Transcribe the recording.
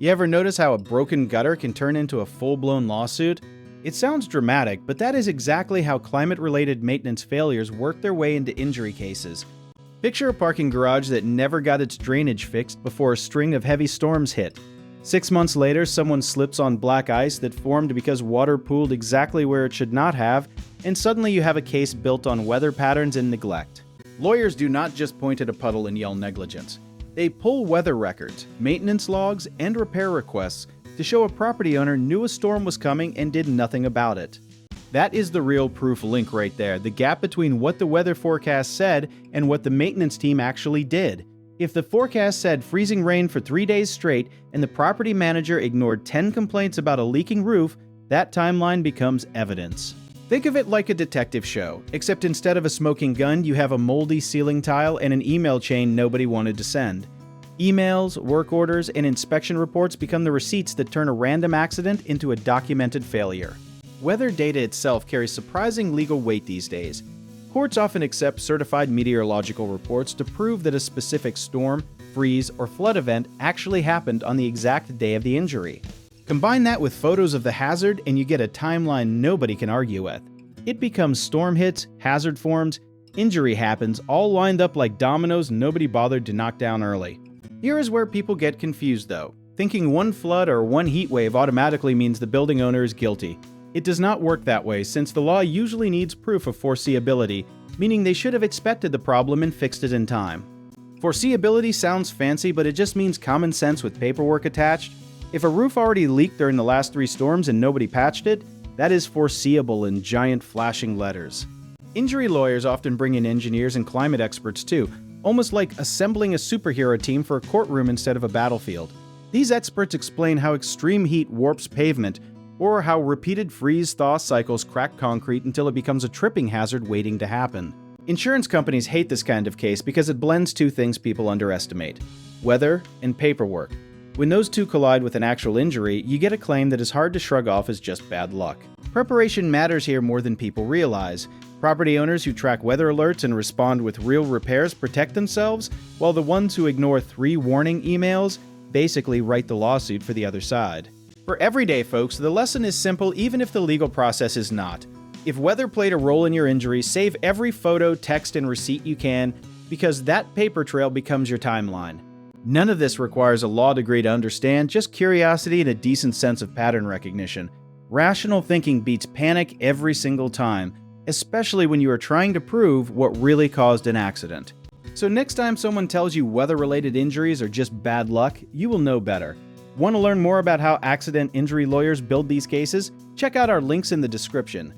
You ever notice how a broken gutter can turn into a full-blown lawsuit? It sounds dramatic, but that is exactly how climate-related maintenance failures work their way into injury cases. Picture a parking garage that never got its drainage fixed before a string of heavy storms hit. 6 months later, someone slips on black ice that formed because water pooled exactly where it should not have, and suddenly you have a case built on weather patterns and neglect. Lawyers do not just point at a puddle and yell negligence. They pull weather records, maintenance logs, and repair requests to show a property owner knew a storm was coming and did nothing about it. That is the real proof link right there, the gap between what the weather forecast said and what the maintenance team actually did. If the forecast said freezing rain for 3 days straight and the property manager ignored 10 complaints about a leaking roof, that timeline becomes evidence. Think of it like a detective show, except instead of a smoking gun, you have a moldy ceiling tile and an email chain nobody wanted to send. Emails, work orders, and inspection reports become the receipts that turn a random accident into a documented failure. Weather data itself carries surprising legal weight these days. Courts often accept certified meteorological reports to prove that a specific storm, freeze, or flood event actually happened on the exact day of the injury. Combine that with photos of the hazard and you get a timeline nobody can argue with. It becomes storm hits, hazard forms, injury happens, all lined up like dominoes nobody bothered to knock down early. Here is where people get confused though, thinking one flood or one heat wave automatically means the building owner is guilty. It does not work that way since the law usually needs proof of foreseeability, meaning they should have expected the problem and fixed it in time. Foreseeability sounds fancy, but it just means common sense with paperwork attached. If a roof already leaked during the last 3 storms and nobody patched it, that is foreseeable in giant flashing letters. Injury lawyers often bring in engineers and climate experts too, almost like assembling a superhero team for a courtroom instead of a battlefield. These experts explain how extreme heat warps pavement, or how repeated freeze-thaw cycles crack concrete until it becomes a tripping hazard waiting to happen. Insurance companies hate this kind of case because it blends 2 things people underestimate: weather and paperwork. When those 2 collide with an actual injury, you get a claim that is hard to shrug off as just bad luck. Preparation matters here more than people realize. Property owners who track weather alerts and respond with real repairs protect themselves, while the ones who ignore 3 warning emails basically write the lawsuit for the other side. For everyday folks, the lesson is simple even if the legal process is not. If weather played a role in your injury, save every photo, text, and receipt you can, because that paper trail becomes your timeline. None of this requires a law degree to understand, just curiosity and a decent sense of pattern recognition. Rational thinking beats panic every single time, especially when you are trying to prove what really caused an accident. So next time someone tells you weather-related injuries are just bad luck, you will know better. Want to learn more about how accident injury lawyers build these cases? Check out our links in the description.